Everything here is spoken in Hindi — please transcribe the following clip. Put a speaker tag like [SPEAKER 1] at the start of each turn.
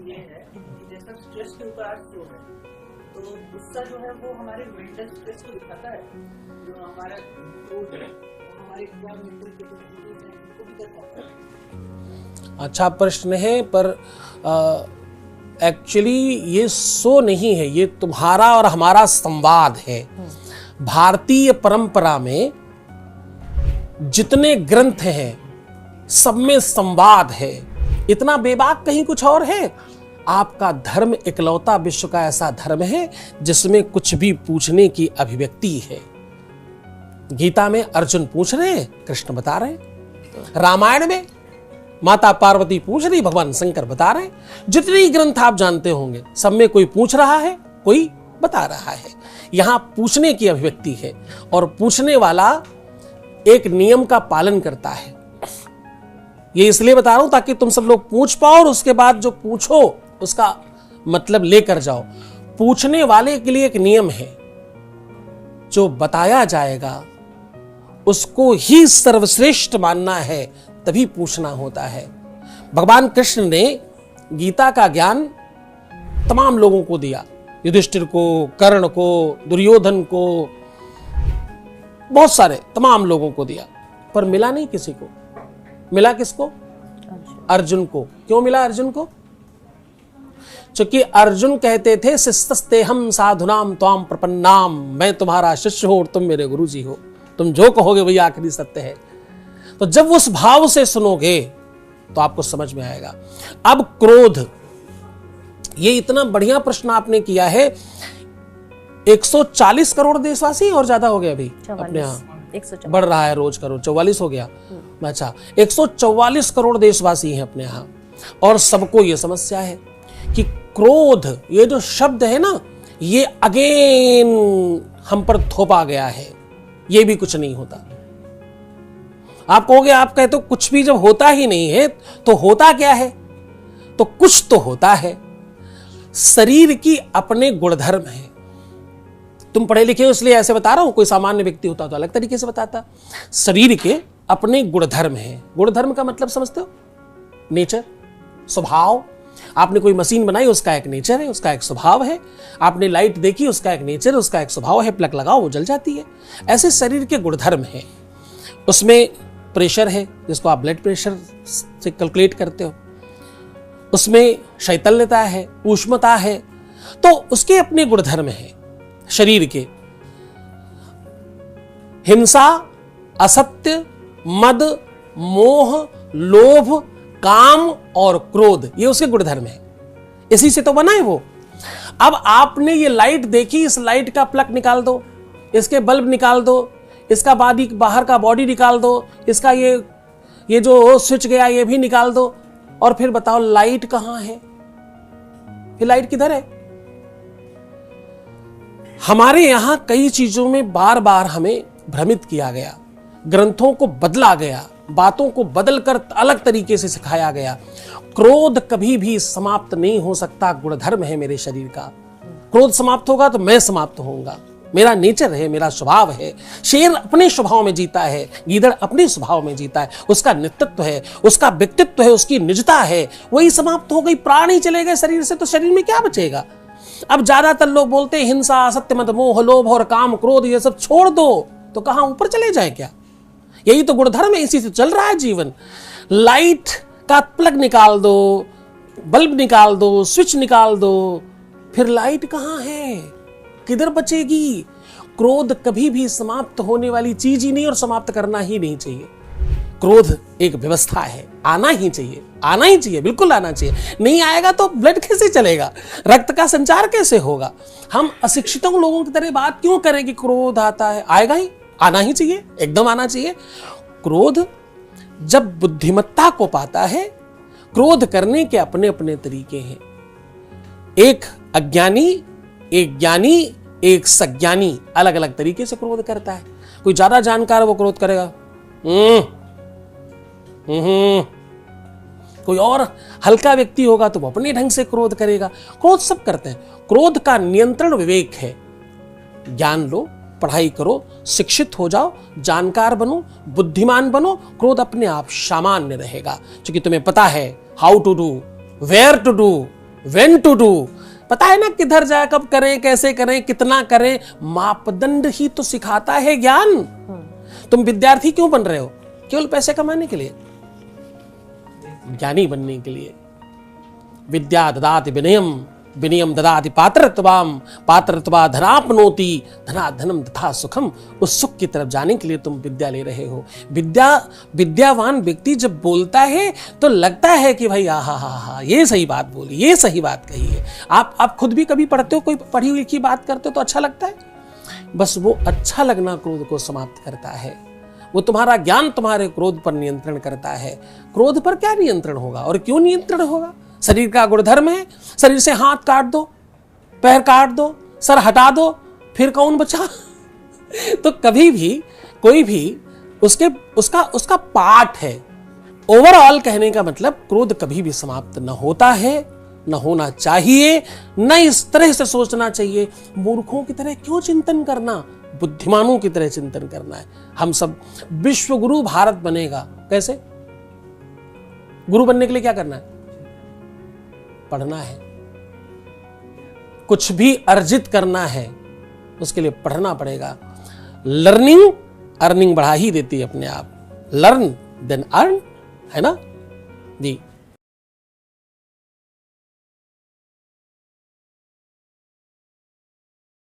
[SPEAKER 1] ये है कि जैसा स्ट्रेस के ऊपर आज शो है, तो गुस्सा जो है वो हमारे मेंटल स्ट्रेस को दिखाता है, जो हमारा क्रोध है हमारे क्या मेंटल कैपेसिटीज है उनको भी दिखाता है।
[SPEAKER 2] अच्छा प्रश्न है, पर एक्चुअली ये सो नहीं है, ये तुम्हारा और हमारा संवाद है। भारतीय परंपरा में जितने ग्रंथ हैं सब में संवाद है। इतना बेबाक कहीं कुछ और है? आपका धर्म इकलौता विश्व का ऐसा धर्म है जिसमें कुछ भी पूछने की अभिव्यक्ति है। गीता में अर्जुन पूछ रहे हैं, कृष्ण बता रहे हैं। रामायण में माता पार्वती पूछ रही, भगवान शंकर बता रहे हैं। जितने ही ग्रंथ आप जानते होंगे सब में कोई पूछ रहा है, कोई बता रहा है। यहां पूछने की अभिव्यक्ति है और पूछने वाला एक नियम का पालन करता है। ये इसलिए बता रहा हूं ताकि तुम सब लोग पूछ पाओ और उसके बाद जो पूछो उसका मतलब लेकर जाओ। पूछने वाले के लिए एक नियम है, जो बताया जाएगा उसको ही सर्वश्रेष्ठ मानना है, तभी पूछना होता है। भगवान कृष्ण ने गीता का ज्ञान तमाम लोगों को दिया, युधिष्ठिर को, कर्ण को, दुर्योधन को, बहुत सारे तमाम लोगों को दिया, पर मिला नहीं किसी को। मिला किसको? अर्जुन को। क्यों मिला अर्जुन को? क्योंकि अर्जुन कहते थे शिष्यस्ते हम साधुनाम त्वाम प्रपन्नाम, मैं तुम्हारा शिष्य हूं और तुम मेरे गुरुजी हो, तुम जो कहोगे वही आखिरी सत्य है। तो जब उस भाव से सुनोगे तो आपको समझ में आएगा। अब क्रोध, ये इतना बढ़िया प्रश्न आपने किया है। 140 करोड़ देशवासी और ज्यादा हो गया अभी अपने यहाँ, बढ़ रहा है रोज करोड़, 44 हो गया। अच्छा, 144 करोड़ देशवासी हैं अपने यहाँ और सबको ये समस्या है कि क्रोध, ये जो शब्द है ना, ये अगेन हम पर थोपा गया है। ये भी कुछ नहीं होता। आप कहोगे, आप कहते हो कुछ भी जब होता ही नहीं है तो होता क्या है? तो कुछ तो होता है। शरीर की अपने गुणधर्म है। तुम पढ़े लिखे हो इसलिए ऐसे बता रहा हूं, कोई सामान्य व्यक्ति होता तो अलग तरीके से बताता। शरीर के अपने गुणधर्म है। गुणधर्म का मतलब समझते हो? नेचर, स्वभाव। आपने कोई मशीन बनाई, उसका एक नेचर है, उसका एक स्वभाव है। आपने लाइट देखी, उसका एक नेचर, उसका एक स्वभाव है। प्लग लगाओ वो जल जाती है। ऐसे शरीर के गुणधर्म है। उसमें प्रेशर है, जिसको आप ब्लड प्रेशर से कैलकुलेट करते हो। उसमें शैतल्यता है, ऊष्मता है, तो उसके अपने गुणधर्म है शरीर के। हिंसा, असत्य, मद, मोह, लोभ, काम और क्रोध, ये उसके गुणधर्म है। इसी से तो बना है वो। अब आपने ये लाइट देखी, इस लाइट का प्लग निकाल दो, इसके बल्ब निकाल दो, इसका बाहर का बॉडी निकाल दो, इसका ये जो स्विच गया ये भी निकाल दो, और फिर बताओ लाइट कहां है? फिर लाइट किधर है? हमारे यहां कई चीजों में बार बार हमें भ्रमित किया गया, ग्रंथों को बदला गया, बातों को बदलकर अलग तरीके से सिखाया गया। क्रोध कभी भी समाप्त नहीं हो सकता, गुणधर्म है मेरे शरीर का। क्रोध समाप्त होगा तो मैं समाप्त होऊंगा। मेरा नेचर है, मेरा स्वभाव है। शेर अपने स्वभाव में जीता है, गीदड़ अपने स्वभाव में जीता है। उसका नेतृत्व है, उसका व्यक्तित्व है, उसकी निजता है, वही समाप्त हो गई। प्राण ही चले गए शरीर से तो शरीर में क्या बचेगा? अब ज्यादातर लोग बोलते हैं हिंसा, सत्य, मद, मोह, लोभ और काम, क्रोध, ये सब छोड़ दो, तो कहां ऊपर चले जाए क्या? यही तो गुणधर्म है, इसी से चल रहा है जीवन। लाइट का प्लग निकाल दो, बल्ब निकाल दो, स्विच निकाल दो, फिर लाइट कहां है? किधर बचेगी? क्रोध कभी भी समाप्त होने वाली चीज ही नहीं और समाप्त करना ही नहीं चाहिए। क्रोध एक व्यवस्था है, आना ही चाहिए, आना ही चाहिए, बिल्कुल आना चाहिए। नहीं आएगा तो ब्लड कैसे चलेगा? रक्त का संचार कैसे होगा? हम अशिक्षितों लोगों की तरह बात क्यों करें कि क्रोध आता है? आएगा ही, आना ही चाहिए, एकदम आना चाहिए। क्रोध जब बुद्धिमत्ता को पाता है, क्रोध करने के अपने अपने तरीके हैं। एक अज्ञानी, एक ज्ञानी, एक सज्ञानी अलग अलग तरीके से क्रोध करता है। कोई ज्यादा जानकार वो क्रोध करेगा, कोई और हल्का व्यक्ति होगा तो वो अपने ढंग से क्रोध करेगा। क्रोध सब करते हैं। क्रोध का नियंत्रण विवेक है। ज्ञान लो, पढ़ाई करो, शिक्षित हो जाओ, जानकार बनो, बुद्धिमान बनो, क्रोध अपने आप सामान्य रहेगा। क्योंकि तुम्हें पता है how to do, where to do, when to do, पता है ना किधर जाए, कब करें, कैसे करें, कितना करें, मापदंड ही तो सिखाता है ज्ञान। तुम विद्यार्थी क्यों बन रहे हो? केवल पैसे कमाने के लिए? ज्ञानी बनने के लिए। विद्या ददाति विनयम, विनयम ददाति पात्रत्वाम, पात्रत्वा धनाप्नोति, धना धनम तथा सुखम। उस सुख की तरफ जाने के लिए तुम विद्या ले रहे हो। विद्यावान व्यक्ति जब बोलता है तो लगता है कि भाई हा, ये सही बात बोली, ये सही बात कही है। आप खुद भी कभी पढ़ते हो, कोई पढ़ी हुई की बात करते हो तो अच्छा लगता है? बस वो अच्छा लगना क्रोध को समाप्त करता है। वो तुम्हारा ज्ञान तुम्हारे क्रोध पर नियंत्रण करता है। क्रोध पर क्या नियंत्रण होगा और क्यों नियंत्रण होगा? शरीर का गुणधर्म है। शरीर से हाथ काट दो, पैर काट दो, सर हटा दो, फिर कौन बचा? तो कभी भी कोई भी उसका पार्ट है। ओवरऑल कहने का मतलब क्रोध कभी भी समाप्त न होता है, न होना चाहिए, न इस तरह से सोचना चाहिए। मूर्खों की तरह क्यों चिंतन करना, बुद्धिमानों की तरह चिंतन करना है। हम सब विश्व गुरु भारत बनेगा कैसे? गुरु बनने के लिए क्या करना है? पढ़ना है। कुछ भी अर्जित करना है उसके लिए पढ़ना पड़ेगा। लर्निंग अर्निंग बढ़ा ही देती है अपने आप। लर्न देन अर्न, है ना जी।